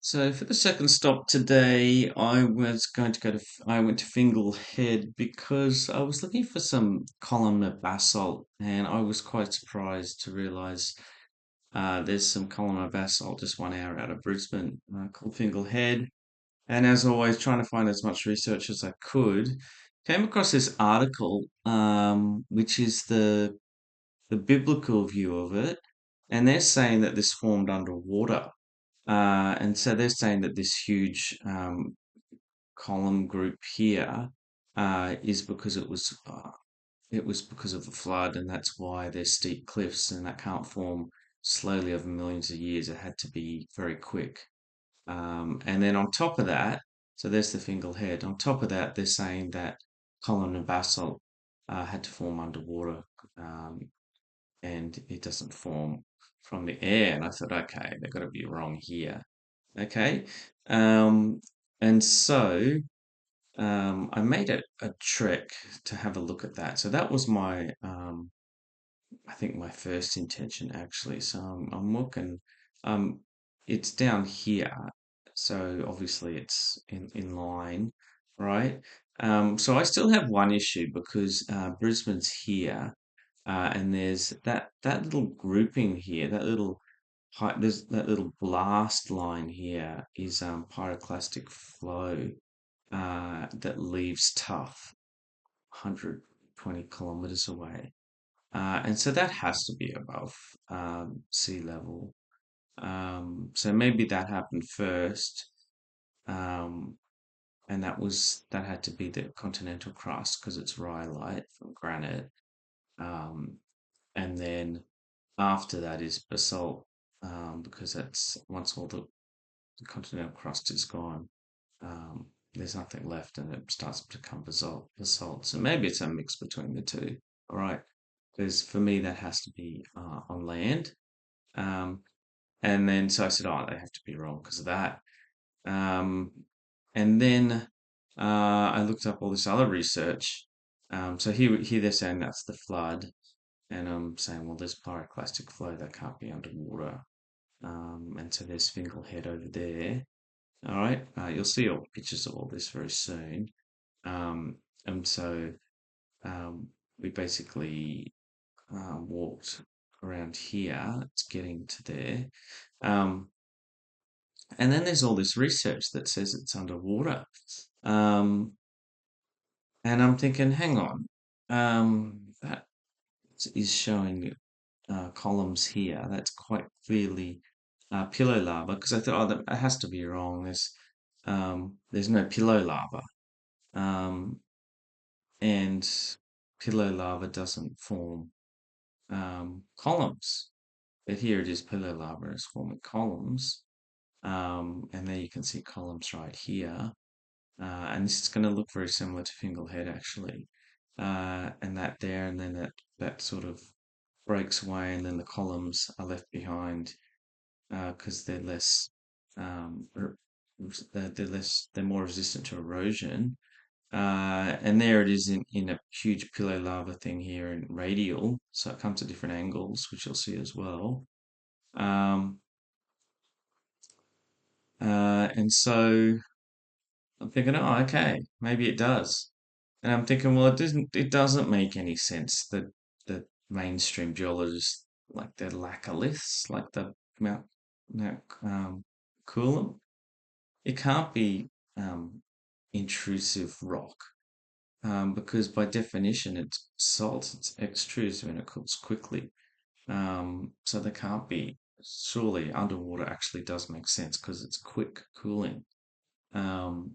So for the second stop today, I went to Fingal Head because I was looking for some columnar basalt, and I was quite surprised to realise there's some columnar basalt just 1 hour out of Brisbane called Fingal Head. And as always, trying to find as much research as I could, came across this article, which is the biblical view of it, and they're saying that this formed underwater. And so they're saying that this huge column group here is because it was because of the flood, and that's why there's steep cliffs, and that can't form slowly over millions of years. It had to be very quick. And then on top of that, so there's the Fingal Head. On top of that, they're saying that column and basalt had to form underwater, um, and it doesn't form from the air. And I thought, okay, they've got to be wrong here. Okay. Um, and so I made a trek to have a look at that. So that was I think my first intention actually. So I'm looking, um, it's down here. So obviously it's in line, right? So I still have one issue because Brisbane's here, and there's that little grouping here, there's that little blast line here is pyroclastic flow that leaves Tough 120 kilometers away. And so that has to be above sea level. So maybe that happened first. Um, and that had to be the continental crust because it's rhyolite from granite. Um, and then after that is basalt, because that's once all the continental crust is gone, there's nothing left and it starts to become basalt. So maybe it's a mix between the two. All right. Because for me, that has to be on land. Um, and then, so I said, oh, they have to be wrong because of that. Um, and then I looked up all this other research. So here they're saying that's the flood. And I'm saying, well, there's pyroclastic flow that can't be underwater. And so there's Fingal Head over there. All right, you'll see all pictures of all this very soon. Um, and so we basically walked around here. It's getting to there. Um, and then there's all this research that says it's underwater. Um, and I'm thinking, hang on, that is showing columns here. That's quite clearly pillow lava because I thought, oh, that has to be wrong. There's no pillow lava. Um, and pillow lava doesn't form columns. But here it is, pillow lava is forming columns. And there you can see columns right here. And this is going to look very similar to Fingal Head actually. And that there, and then that sort of breaks away, and then the columns are left behind because they're less, they're more resistant to erosion. And there it is in a huge pillow lava thing here in radial. So it comes at different angles, which you'll see as well. Um, and so I'm thinking, oh, okay, maybe it does. And I'm thinking, well, it doesn't make any sense that the mainstream geologists like the laccoliths, like the Mount Coolum, it can't be intrusive rock because by definition it's salt, it's extrusive and it cooks quickly. So they can't be. Surely underwater actually does make sense because it's quick cooling. Um,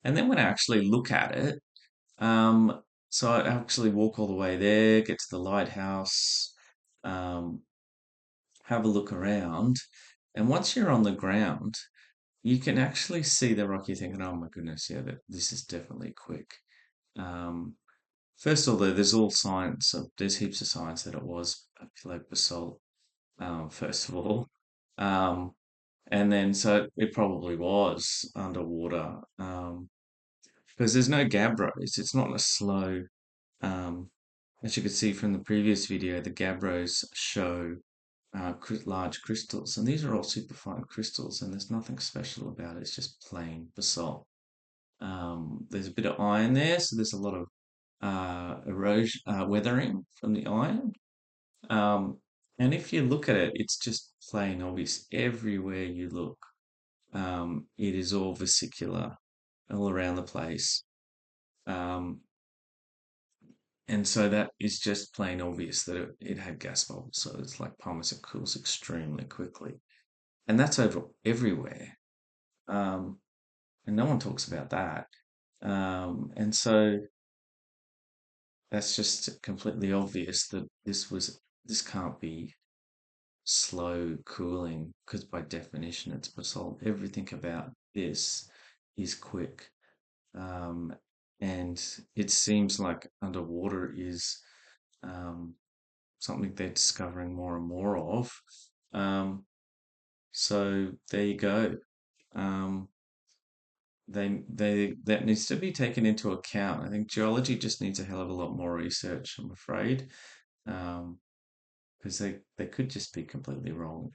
and then when I actually look at it, so I actually walk all the way there, get to the lighthouse, um, have a look around, and once you're on the ground, you can actually see the rock. You're thinking, "Oh my goodness, yeah, this is definitely quick." Um, First of all, there's all signs there's heaps of signs that it was a pillow basalt. First of all, um, and then so it probably was underwater. Because there's no gabbros. It's not a slow. Um, as you could see from the previous video, the gabbros show large crystals, and these are all superfine crystals, and there's nothing special about it. It's just plain basalt. There's a bit of iron there, so there's a lot of erosion, weathering from the iron. Um, and if you look at it, it's just plain obvious everywhere you look. It is all vesicular, all around the place. Um, and so that is just plain obvious that it had gas bubbles. So it's like pumice, it cools extremely quickly. And that's over everywhere. Um, and no one talks about that. And so that's just completely obvious that this can't be slow cooling because by definition it's basalt. Everything about this is quick. Um, and it seems like underwater is um, something they're discovering more and more of. Um, so there you go. Um, they that needs to be taken into account. I think geology just needs a hell of a lot more research, I'm afraid, because they could just be completely wrong.